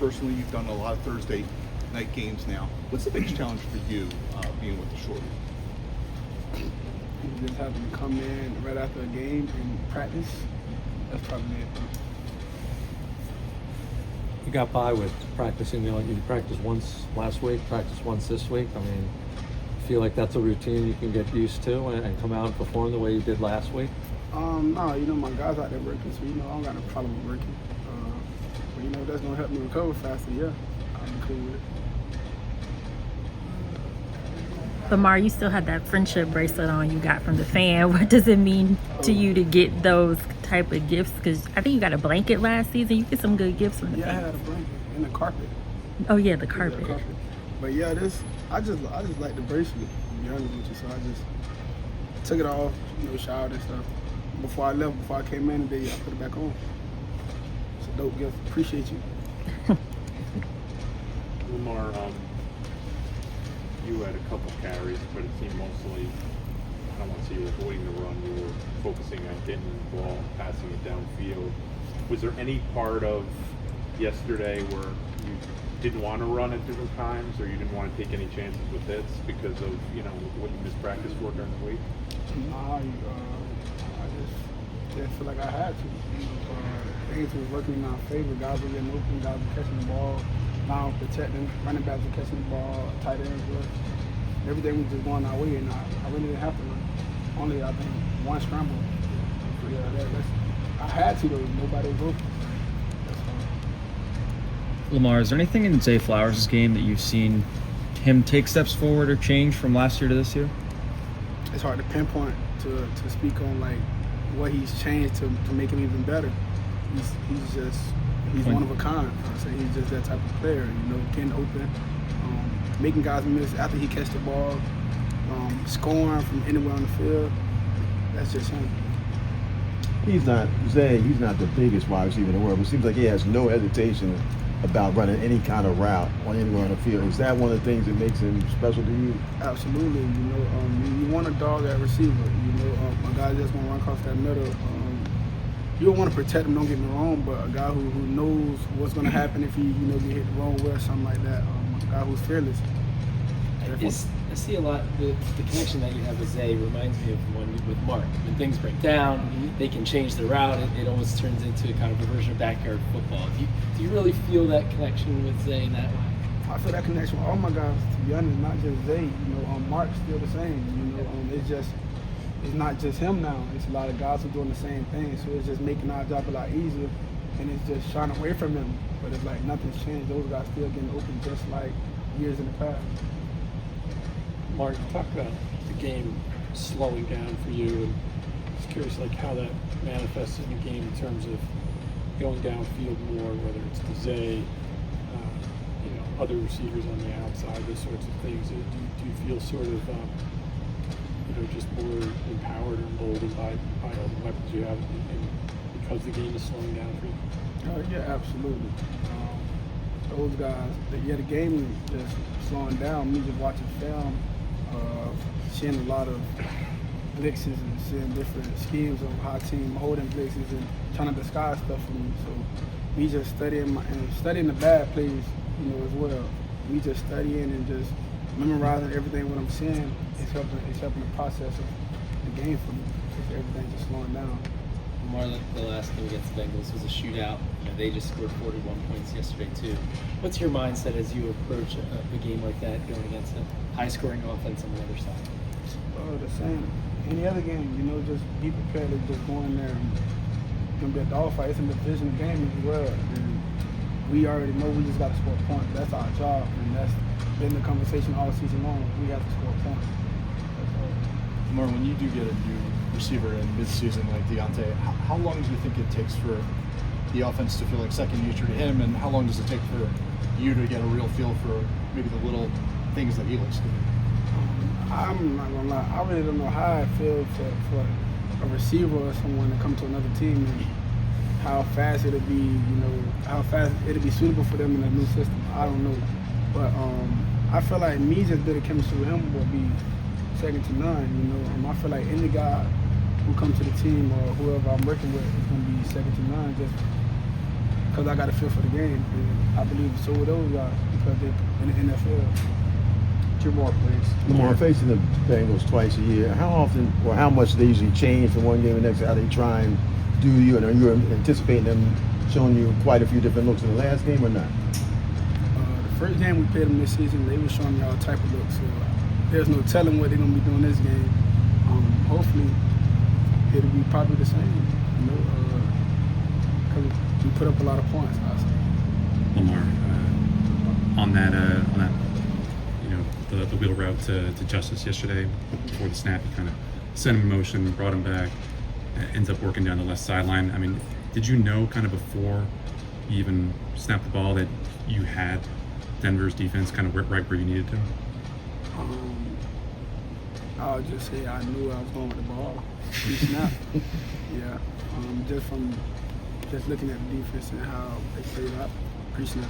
personally, you've done a lot of Thursday night games now. What's the biggest challenge for you being with the Shorty? Just having to come in right after a game and practice. That's probably it. You got by with practicing, you practiced once last week, practiced once this week. I mean, feel like that's a routine you can get used to and come out and perform the way you did last week? No, my guys out there working, so I don't got no problem with working. But that's gonna help me recover faster. Yeah, I'm cool with it. Lamar, you still have that friendship bracelet on you got from the fan. What does it mean to you to get those type of gifts? Because I think you got a blanket last season. You get some good gifts from the fans. fans. Yeah, I had a blanket and a carpet. Oh yeah, the carpet. But yeah, I just like the bracelet, to be honest with you. So I just took it off, showered and stuff. Before I left, before I came in today, I put it back on. It's a dope gift. Appreciate you. Lamar, you had a couple carries, but it seemed mostly, I don't want to say you were avoiding the run, you were focusing on getting the ball, passing it downfield. Was there any part of yesterday where you didn't want to run at different times, or you didn't want to take any chances with hits because of what you missed practice for during the week? Nah, I just didn't feel like I had to. Things was working in our favor. Guys were getting open, guys were catching the ball, now protecting, running backs were catching the ball, tight ends were. Everything was just going our way, and I really didn't have to run. Only, I think, one scramble. Yeah, I had to, though. Nobody was open. Lamar, is there anything in Zay Flowers' game that you've seen him take steps forward or change from last year to this year? It's hard to pinpoint to speak on what he's changed to make him even better. He's one of a kind. I say he's just that type of player. Getting open, making guys miss after he catch the ball, scoring from anywhere on the field. That's just him. He's not the biggest wide receiver in the world, but it seems like he has no hesitation about running any kind of route on anywhere on the field. Is that one of the things that makes him special to you? Absolutely. You want a dog at receiver. A guy that's gonna run across that middle. You don't want to protect him. Don't get me wrong, but a guy who knows what's gonna happen if he get hit the wrong way or something like that. A guy who's fearless. I see a lot, the connection that you have with Zay reminds me of one with Mark. When things break down, they can change the route. It almost turns into kind of a version of backyard football. Do you really feel that connection with Zay in that way? I feel that connection with all my guys, to be honest, not just Zay. Mark's still the same. It's not just him now. It's a lot of guys who are doing the same thing. So it's just making our job a lot easier, and it's just shying away from him. But it's like nothing's changed. Those guys still getting open just like years in the past. Mark, talk about the game slowing down for you, and just curious how that manifests in the game in terms of going downfield more, whether it's to Zay, other receivers on the outside, those sorts of things. Do you feel sort of just more empowered or emboldened by all the weapons you have, and because the game is slowing down for you? Yeah, absolutely. Those guys, the game is just slowing down. Me just watching film, seeing a lot of blitzes and seeing different schemes of how team holding blitzes and trying to disguise stuff for me. So me just studying the bad plays, as well. Me just studying and just memorizing everything what I'm seeing. It's helping the process of the game for me. Because everything's just slowing down. Lamar, the last game against the Bengals was a shootout. They just scored 41 points yesterday too. What's your mindset as you approach a game like that, going against a high-scoring offense on the other side? The same. Any other game, just be prepared to just go in there and it's gonna be a dogfight. It's a division game as well. And we already know we just got to score points. That's our job, and that's been the conversation all season long. We have to score points. Lamar, when you do get a new receiver in mid-season like Deontay, how long do you think it takes for the offense to feel like second nature to him, and how long does it take for you to get a real feel for maybe the little things that he likes to do? I'm not gonna lie, I really don't know how I feel for a receiver or someone to come to another team and how fast it'll be, how fast it'll be suitable for them in a new system. I don't know, but I feel like me just building chemistry with him will be second to none. I feel like any guy who comes to the team or whoever I'm working with is gonna be second to none. Just because I got a feel for the game. And I believe so with those guys because they're in the NFL. Two more, please. Lamar, facing the Bengals twice a year, how often or how much do they usually change from one game to the next? How they try and do you, and are you anticipating them showing you quite a few different looks in the last game or not? The first game we played them this season, they were showing me all type of looks. So there's no telling what they're gonna be doing this game. Hopefully, it'll be probably the same. You know, because we put up a lot of points last night. Lamar, on that, you know, the wheel route to Justice yesterday before the snap, you kind of sent him in motion, brought him back, ends up working down the left sideline. I mean, did you know kind of before you even snapped the ball that you had Denver's defense kind of right where you needed to? I'll just say I knew I was going with the ball. He snapped. Yeah. Just from looking at the defense and how they played up pre-snap.